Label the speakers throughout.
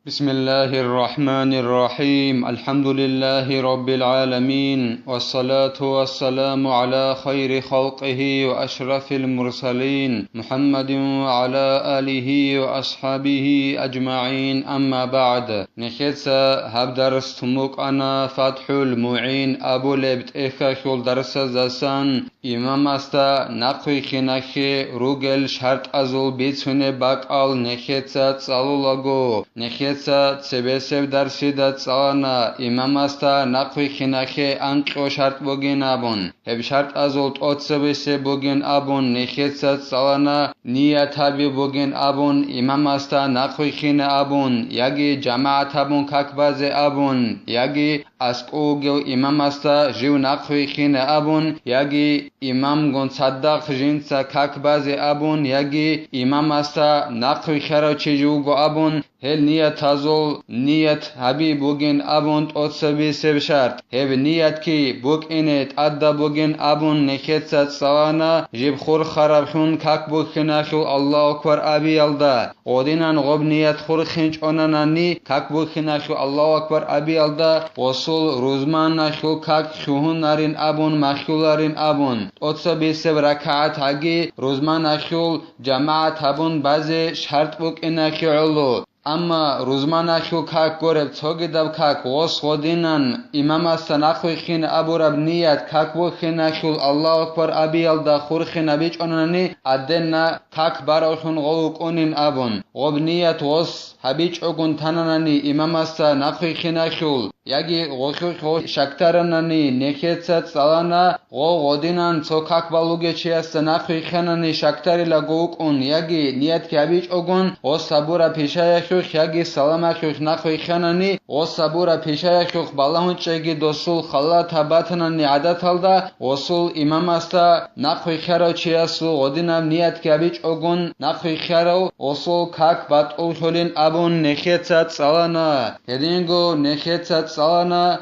Speaker 1: بسم الله الرحمن الرحيم الحمد لله رب العالمين والصلاة والسلام على خير خلقه وأشرف المرسلين محمد وعلى آله وأصحابه أجمعين أما بعد نخيتسا هب درس تموك أنا فتح المعين أبو لبت إخاكول درس زسان إمام أستا نقوي خناخي روغل شرط أزول بيتسوني باقال نخيتسا تسالو نخيتسا سبسب درسی داد سانا امام استا نقوی خناخه انقو شرط بگین ابون هب شرط ازولت ات سبسه بگین ابون نخیتسا سانا نیت هبی بگین ابون امام استا نقوی خین ابون یگی جماعت ابون ککباز ابون یگی اسقوگو امام استا جو نقوی خین ابون یگی امام گون صدق جنسا ککباز ابون یگی امام استا نقوی خراچی جوگو ابون هل نیت ازول نیت هبی بگین ابون اتسبی سب شرط هب نیت کی بگینت ادا بگین ابون نخیتسات سوانا جب خور خراب خون کک بخناخو الله اکبر ابی الدا اودینان غب نیت خور خنچ آنانی کک بخناخو الله اکبر ابی الدا وصول روزمان نخو کک خون نارین ابون مخولارین ابون اتسبی سب رکعت هگی روزمان نخو جماعت ابون بعضی شرط بگیناخو علو اما روزمان اخو کاک گورب توگی دب کاک وص خودینن امام استن اخوی خین ابو رب نیت کاک و خین اخو الله اکبر ابی الدا خور خین ابیچ آنانی ادن کاک براخون غوک اونین ابون غب نیت وص هبیچ اگون تنانانی امام استن اخوی خین اخو یگی غوخو شکترانانی نخیتسات سالانا غودینان تو کاک بالوگه چی استن اخوی خینانی شکتری لگوک اون یگی نیت که هبیچ اگون و صبورا پیشای یگی سلام اخوخ نخوی خانانی و صبورا پیشای اخوخ بالهون چگی دوسول خلا تباتنانی عادت الدا وصول امام استا نخوی خرا چی اسو غدینم نیت که بیچ اگون نخوی خرا وصول کاک بات اولین ابون نخیتسات سالانا هدینگو نخیتسات سالانا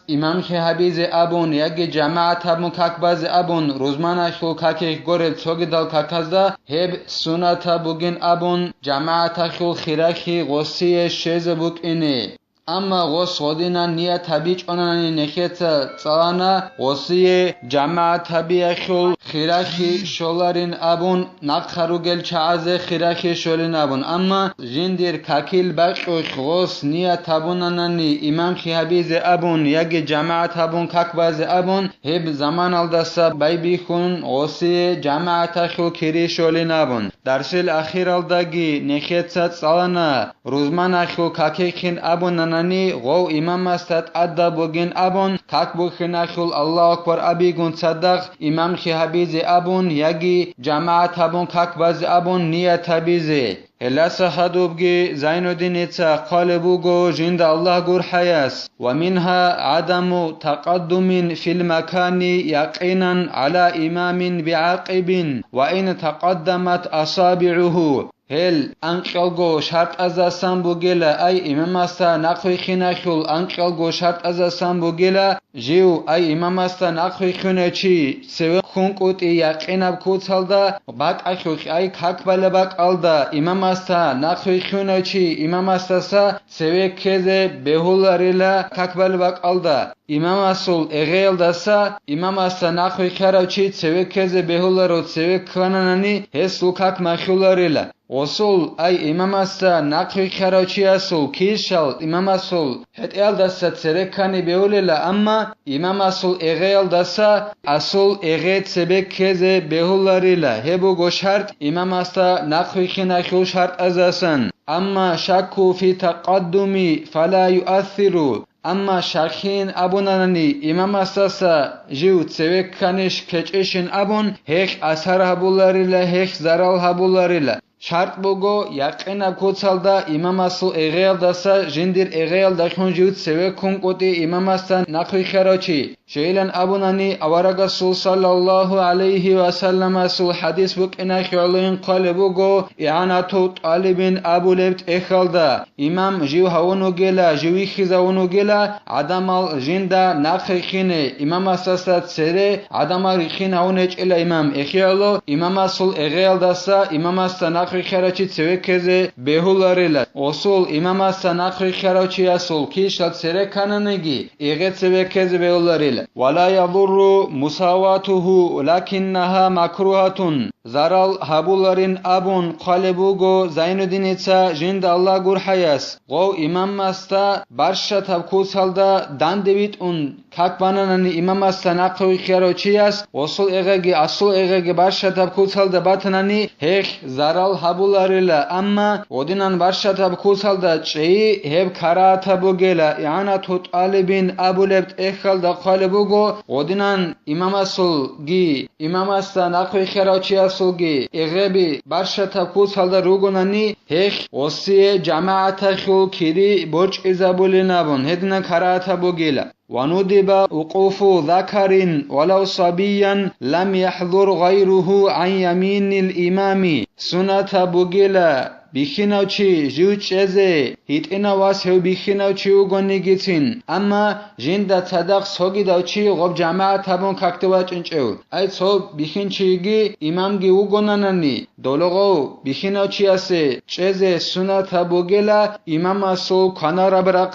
Speaker 1: امام که حبیز ابون یگی جماعت ابون کاک باز ابون روزمان اخو کاکی گورب چوگی دال کاکازدا هب سنت بگین ابون جماعت اخو خیراخی غصی شیز بک اینه اما غص خودینا نیت هبیچ آنانی نخیت سالانا غصی جماعت هبی اخو خیراخی شولارین ابون نقخروگل چعزه خیراخی شولین ابون اما جندیر کاکیل بقش غص نیت ابونانی امام خی هبیز ابون یگی جماعت ابون ککباز ابون هب زمان الدسا بای بیخون غصی جماعت اخو کری شولین ابون درسل اخیر الدگی نخیت سالانا روزمان اخو کاکی خین ابون نانی غو امام استاد ادا بگین ابون کاک بخین اخو الله اکبر ابی گون صدق امام خی هبیز ابون یگی جماعت ابون ککباز ابون نیت هبیزه هلاس حدوبگی زين الدين إتسا قالبوغو جند الله قر حياس ومنها عدم تقدم في المكان يقينا على إمام بعاقب وإن تقدمت أصابعه هل انقلگو شرط از سامبوگلا ای امام استا نقوی خیناخول انقلگو شرط از سامبوگلا جیو ای امام استا نقوی خونه چی سوی خونکوت یقینب کوتالدا بعد اخوخ ای ککبل باق alda امام استا نقوی خونه چی امام استا سوی کزه بهولاریلا ککبل باق alda امام اسول اغیل دسا امام استا نقوی خراب چی سوی کزه بهولارو سوی کانانانی هسلو کک مخولاریلا وصول ای امام استا نقوی خراچی اسول کیشال امام اسول هت ال دستا ترکانی بیولیلا اما امام اسول اغیل دستا اسول اغیت سبک کزه بهولاریلا هبو گو شرط امام استا نقوی خناخو شرط ازاسن اما شکو فی تقدمی فلا یؤثرو اما شرخین ابونانی امام اساسا جو تسوک کنش کچشین ابون هیچ اثر هبولاریلا هیچ زرال هبولاریلا شرط بگو یقینا کوتالدا امام اسو اغیل دسا جندیر اغیل دخون جود سوک کنکوتی امام استا نقوی خراچی شیلن ابونانی اوارا رسول صلی الله علیه و سلم اسو حدیث بک اینا خیالین قال بگو اعانتو طالبین ابو لبت اخالدا امام جو هونو گلا جوی خیزاونو گلا عدم الجندا نخخینه امام اساسات سره عدم الخین هونج الا امام اخیالو امام اسو اغیل دسا امام استا نخری خراچی سوکزه بهولارلا اصول امام است نخری خراچی اصول کیشات سره کننگی ایگه سوکزه بهولارلا ولا یضر مساواته لکنها مکروهاتون زرال هبولارین ابون قالبوگو زیندین ایتسا جند الله گر حیاس گو امام است برشت تبکوس هلدا دندویت اون کک بانانانی امام است نخری خراچی است اصول ایگه برشت تبکوس هلدا باتنانی هیچ زرال هبولارلا اما ودینان برشت تبکوس هلدا چی هب کرات بوگلا یعنی توت آلبین ابولبت اخلدا قالبوگو ودینان امام است نخری خراچی سوگی اغبی برشت تبکوس هلدا روگونانی هیچ وصیه جماعت خو کیری برچ ازابولی نبون هدنا کرات بوگلا وندب وقوف ذكر ولو صبيا لم يحضر غيره عن يمين الإمام سنة بوغيلا بخناوچی جو چزه هیت اینا واس هو بخناوچی و گونیگیتین اما جندا صدق سوگی داوچی غب جماعت تبون کاکتوا چنچو ای سو بخنچیگی امامگی و گونانانی دولغو بخناوچی اسه چزه سنت بوگلا امام اسو کنار برق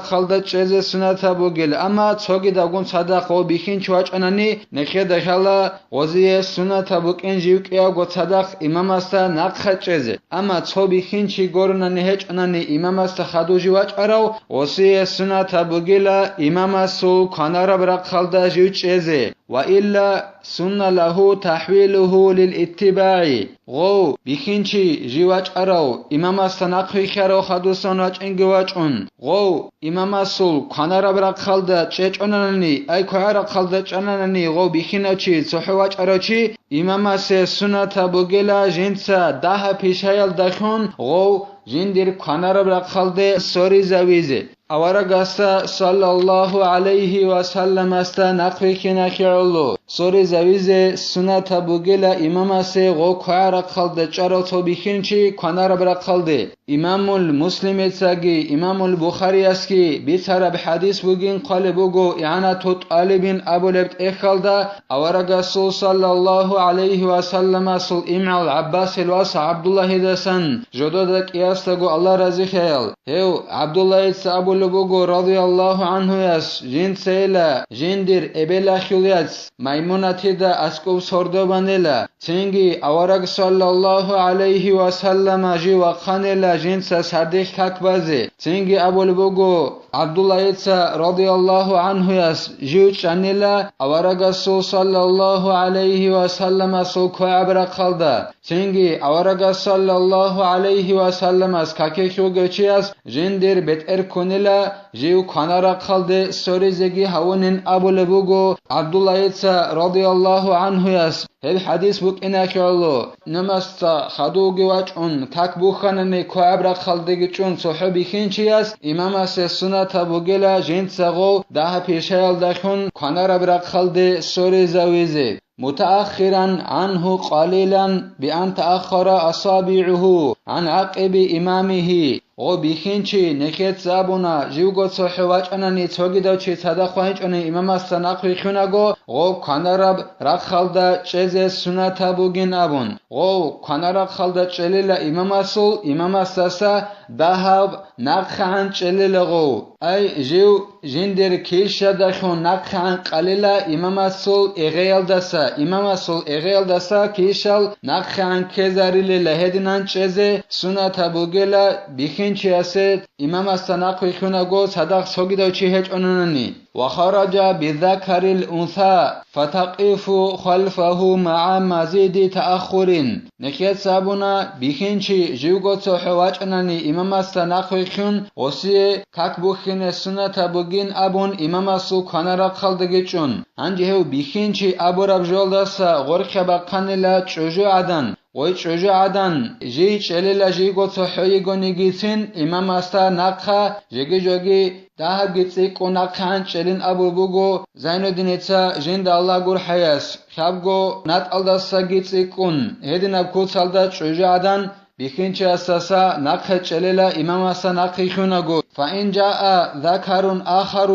Speaker 1: خالدا چزه سنت بوگلا اما سوگی داگون صدق و بخنچواچ انانی نخه دخلا وزی سنت بوگن جیوکیا گو صدق امام است نقخچزه اما صوبی خینچی گورنانی هچ انانی امام است خدوجی واچ اراو وصیه سنت بوگیلا امام است کنار برق خالدا جوچزه و الا سن له تحویله للاتباع غو بخینچی جیواچ اراو امام است نقخی خرو خدوسان واچ انگواچ اون غو امام است کنار برق خالدا چچ انانی ای کوهر خالدا چنانی غو بخیناچی صحواچ اراچی امام است سنت بوگیلا جنسا ده پیشایل دخون غو جندیر کنار برق خالده سوری زویزه اوارا گستا صلی الله علیه و سلم است نقوی که نخیرلو سوری زویزه سنت بوگیلا امام است غو کوهر خالده چرا تو بخین چی کنار برق خالده امام المسلم اتساگی امام البخاری است که بیتر به حدیث بوگین قال بوگو یعنی تو طالبین ابو لبت اخالده اوارا گستا صلی الله علیه و سلم است امام العباس الواس عبدالله دسن جدودک یاستگو الله رضی خیال هیو عبدالله اتس ابو لبوگو رضی الله عنه یس جن سیلا جندیر ابلا خیلیت مایمونتی دا اسکوب سرده بانیلا چنگی اوارگ صلی الله علیه و سلم جی وقانیلا جنس سردیخ کک بازی چنگی ابو لبوگو عبدالله اتس رضی الله عنه یس جیو چنیلا اوارگ صلی الله علیه و سلم سوکو عبر خالده چنگی اوارگ صلی الله علیه و سلم از کاکه شوگچی است جندیر بتر کنیلا جیو کنار خالده سوریزگی هونین ابو لبوگو عبدالله اتس رضی الله عنه است هل حدیث بوک اینا کالو نمستا خدوگی واچ اون کاک بوخاننی کو عبر خالدگی چون صحبی خینچی است امام است سنت بوگیلا جنسغو ده پیشایل دخون کنار عبر خالده سوریزویزه متأخرا عنه قليلا بأن تأخر أصابعه عن عقب إمامه غو بخینچی نکت زابونا جیوگو صحواچ انانی توگی دو چی صدقوانچ انی امام است نقوی خونگو غو کنارب رخالده چیز سنت بوگین ابون غو کنارب خالده چلیل امام است دهب نقخان چلیل غو ای جیو جندر کیش دخون نقخان قلیل امام است اغیل دسا کیشل نقخان کزاریل لهدنان چیز سنت بوگیلا بخینچی است امام است نقوی خونگو صدق سوگی دو چی هچ انونی وخرج بذكر الأنثى فتقف خلفه مع مزيد تأخر نكيت سابونا بخينشي جيوغو تحواج اناني امام است نقوي خون وسي كاك بوخين سنة بوغين ابون امام استو كانر خلدگي چون انجهو بخينشي ابو رب جولدسا غرخ بقانلا چوجو عدن وی چوجو عدن جی چلیلا جی گو تحوی گونیگیتین امام است نقخا جگی ده گیتسی کو نقخان چلین ابو بوگو زین الدین ایتسا جند الله گر حیاس خبگو نت الدسا گیتسی کن هدین ابکو سالدا چوجو عدن بخینچ اساسا نقخ چلیلا امام است نقخی خونگو فإن جاء ذكر آخر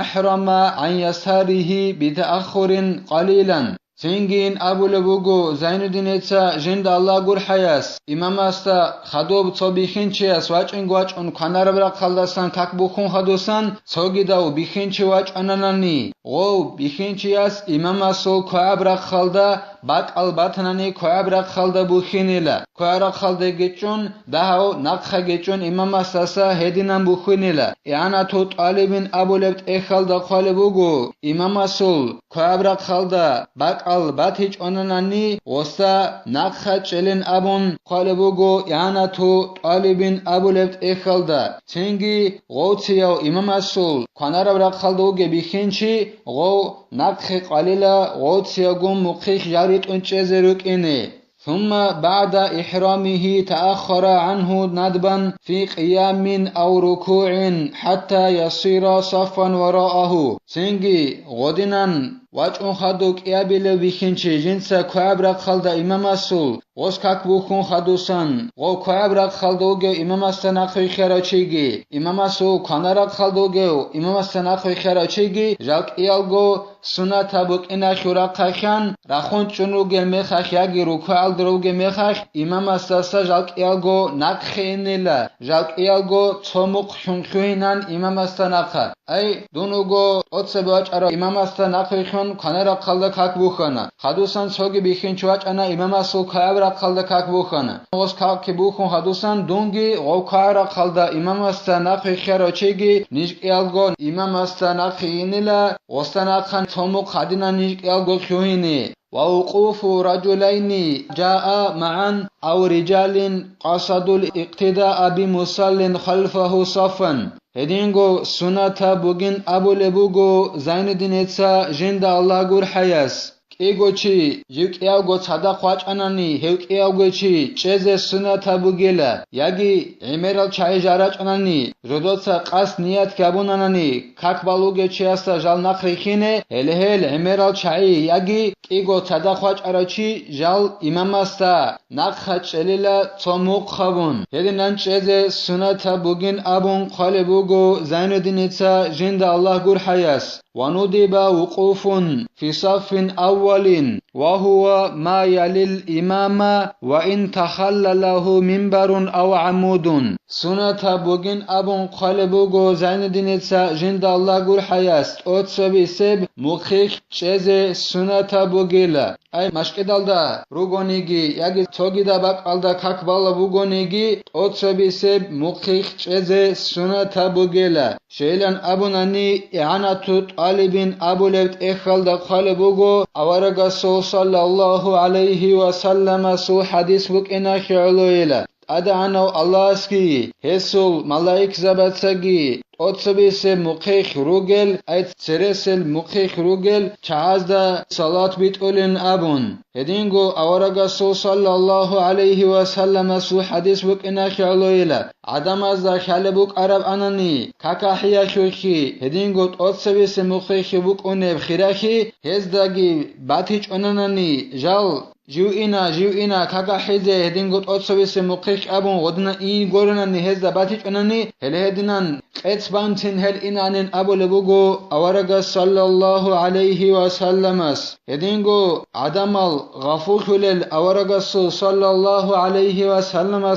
Speaker 1: أحرم عن يساره بتأخر قليلا Сингин абуле бугу Зайнуддинеца жинда Аллах гур хаяс. Имамаста хадоб цобихинчиас вачин гвачун канарабра халдасан как бухун хадосан цогидау бихинчи вач ананани. Гов бихинчиас имамасол коабра халда бак албатнани коабра халда бухинила. Коабра халда гечун дахау накха гечун имамастаса хединам бухинила. Иана тот алибин абулебт эхалда khale бугу имамасол коабра халда бак Al-Batij onanani osa nakha chelen abun qalebugo yanatu talibin abulebt ekhalda chengi gowtsiyo imamasul kanarabra khaldoge bikhinchi go nakhe qalila gowtsiyo gum muqih yarit unchezerukine ثم بعد إحرامه تأخر عنه ندبا في قيام أو ركوع حتى يصير صفا وراءه سنجي غدنا وجه خدوك يابل بخنشي جنسا كوابرق خلد إمام السول غسكك بخون خدوسان غو كوابرق خلدوغ إمام السناقي خيراچيگي إمام السول كانرق خلدوغ إمام السناقي خيراچيگي جاك إيالغو سنة تبوك إنا خورق خان رخون چونوغ مخخ ياگي ركوع دروغ مخخ إمام الساسا جاك إيالغو نقخينيلا جاك إيالغو تصمق شنخوينان إمام السناقا أي دونوغو أتسباج أرى إمام السناقي kanara qalda kak bukhana hadusan sogi bikhin chwach ana imama so khabra qalda kak bukhana os kak ke bukhon hadusan dongi go kara qalda imama stana khira chegi nishqalgo imama stana khinila ostana khan tomo khadina nishqalgo khuhini ووقوف رجلين جاء معا أو رجال قصدوا الاقتداء بمصل خلفه صفا هدينغو سنة بوغين أبو لبوغو زينودين إتسا جند الله غور حياس Egochi yuk eago tsada khwach anani heuk eagochi cheze sunata bugela yagi emeral chay jarach anani rodotsa qas niyat kabunanani kak baluge chiasta jal nakhrikhine hele emeral chay yagi ego tsada khwach arachi jal imamasta nakhach elila tsomuk khabun hedinan cheze sunata bugin abun qalebugo Zainuddin Itza jinda Allah gur hayas وندب وقوف في صف أول وهو ما يلي الإمام وإن تخلله منبر أو عمود سنة بوغين أبن قلبوغو Zainuddin Itza جند الله gur hayas أتسبي سب مخيخ چeze سنة بوغيلا أي مشكدالدا روغونيگي ياگي توگيدا باقالدا كاكبالا بوغونيگي أتسبي سب مخيخ چeze سنة بوغيلا شيلان أبناني إعانة طالبين أبو لبت إخالدا قلبوغو أورغا صلى الله عليه وسلم سو حديث بك إنا خيالويلا أدعنو الله اسكي هسول ملايك زباتساگي أتسبيسي مقيخ روغل أيت سرسل مقيخ روغل چازدا صلاة بيتولين أبون هدينغو أورغا صلى الله عليه وسلم سو حديث بك إنا خيالويلا عدم ازدا خالبوك عرب أناني كاكا حيا شوخي هدينغو أتسبيسي مقيخ بك أنب خيراخي هزداگي باتيج أناني جال جيوئنا كاكا حيزي هدينغوت أتسويسي مقيش أبون غدنا إين غورنا نهزة باتيج أناني هل هدنان قيتسبانتين هل إنانين أبو لبوغو أورغا صلى الله عليه وسلم هدينغو عدمال غفور خلال أورغا صلى الله عليه وسلم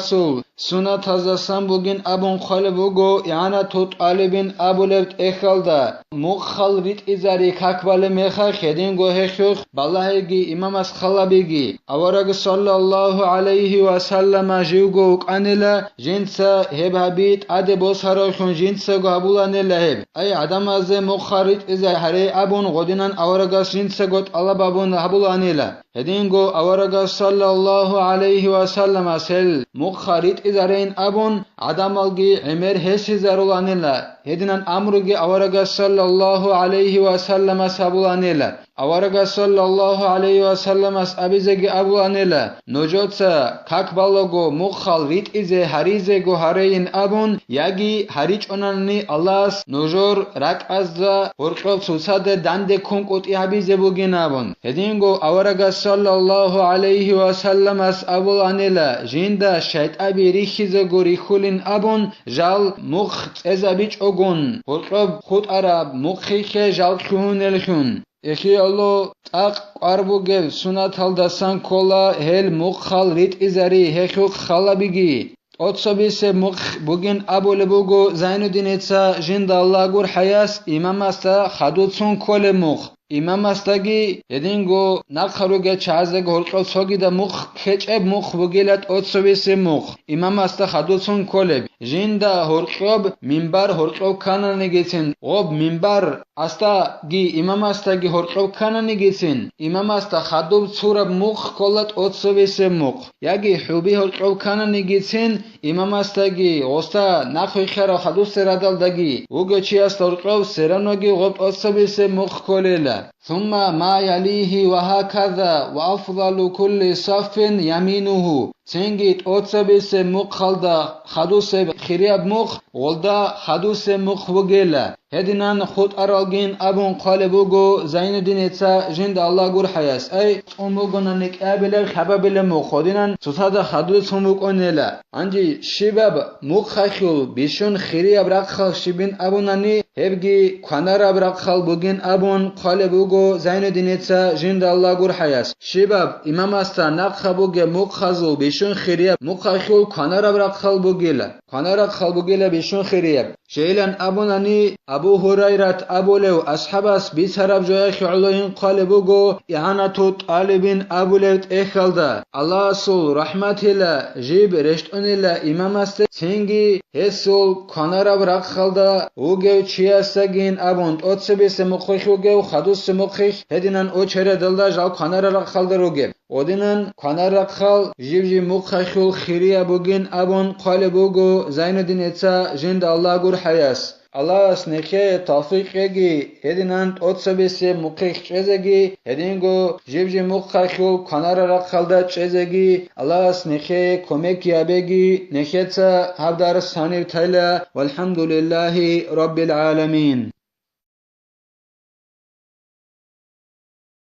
Speaker 1: سنة تزاسان بوغين أبون خالبوغو إعانا توت آلبين أبو لبت إخالدا مخال ريت إزاري كاكبال ميخاك هدينغو هشوخ باللهيگي إمام اسخالبيگي أورغ صلى الله عليه وسلم جيوغو قانلا جنسا هب هبيت عدي بوسهاروشون جنسا قابولانلا هب أي عدم از مخارج إذا هري أبون غدنان أورغ جنسا قد الله بابون هبولانلا هدينغو أورغ صلى الله عليه وسلم سل مخارج إذا رين أبون عدم الغي عمر هسي زارولانلا هدنان أمرغي أورغ صلى الله عليه وسلم سابولانلا أورغ صلى الله عليه وسلم أبيزغي أبولانلا نوجوتسا كاكبالوغو مخال ريت إزي هريزغو هرين أبون ياگي هريج أناني الله نوجور راك أزدا ورقل سوساد دانده كونكوت إحبيزي بوغين أبون هدينغو أورغ صلى الله عليه وسلم أبولانلا جيندا شايت أبي ريخيزغو ريخولين أبون جال مخ إزابيج أغون ورقل خود عرب مخيخ جال كهون الخون ეხი ალო ტაყ ყარბუგელ სუნათალდა სანკოლა ჰელ მუხალ რიტიზარი ჰეხუ ხალაბიგი ოცობისე მუხ ბუგინ აბოლე ბუგო ზაინუდინეცა ჟინდა ალლაგურ ჰაიას იმამასთა ხადუცუნ კოლე მუხ იმამასთაგი ედინგო ნახარუგე ჩაზე გორყელ სოგიდა მუხ ქეჭებ მუხ ბუგილათ ოცობისე მუხ იმამასთა ხადუცუნ კოლე ჟინდა ჰორყობ მინბარ ჰორყობ ქანანი გიცენ ობ მინბარ ასთა გი იმამასთაგი ჰორყობ ქანანი გიცენ იმამასთა ხადუბ ცურაბ მუხ კოლათ ოცობისე მუხ იაგი ჰუბი ჰორყობ ქანანი გიცენ იმამასთაგი ოსთა ნახვი ხარა ხადუსე რადალდაგი უგეჩიასთა ჰორყობ სერანოგი ღობ ოცობისე მუხ კოლელა ثم ما يليه وهكذا وأفضل كل صف يمينه سنجيت أوتسبس مخلدا خدوس خريب مخ ولدا خدوس مخ وجلا هدينان خود أراجين أبون قالبوجو زين الدنيا جند الله جور حياس أي أموجنا نك قابل خبابل مخ هدينان تصاد خدوس مخونلا عندي شباب مخ خيل بيشون خريب رخال شبين أبوناني هبجي خنارا برخال بوجين أبون قالبوجو زين الدنيا جند الله جور حياس شباب إمام أستان نخبوجي مخ خزو بيشون خريب مخ خيل خنارا برخال بوجيلا خنارا خال بوجيلا بيشون خريب شيلان أبوناني أبو هريرة أبو لو أصحابس بيسرب جاي خلوين قالبوجو إعانة طالبين أبو لوت إخلدا الله سول رحمة الله جيب رشتون الله إمام است سنجي هسول خنارا برخالدا وجو چیاسگین أبوند أتسبس مخيخ وجو خدوس مخيخ هدينان أوچره دلدا جال خنارا برخالدا روجب ودينان خنارا خال جيبجي مخيخو خيريا بوجين أبون قالبوجو زين الدين إتسا جند الله جور حياس الله سنخه توفیقی هدینان أتسبس مخيخ چزگی هدینگو جيبجي مخيخو خنارا برخالدا چزگی الله سنخه کمک یابگی نخیتا هبدار سانیو تایلا والحمد لله رب العالمين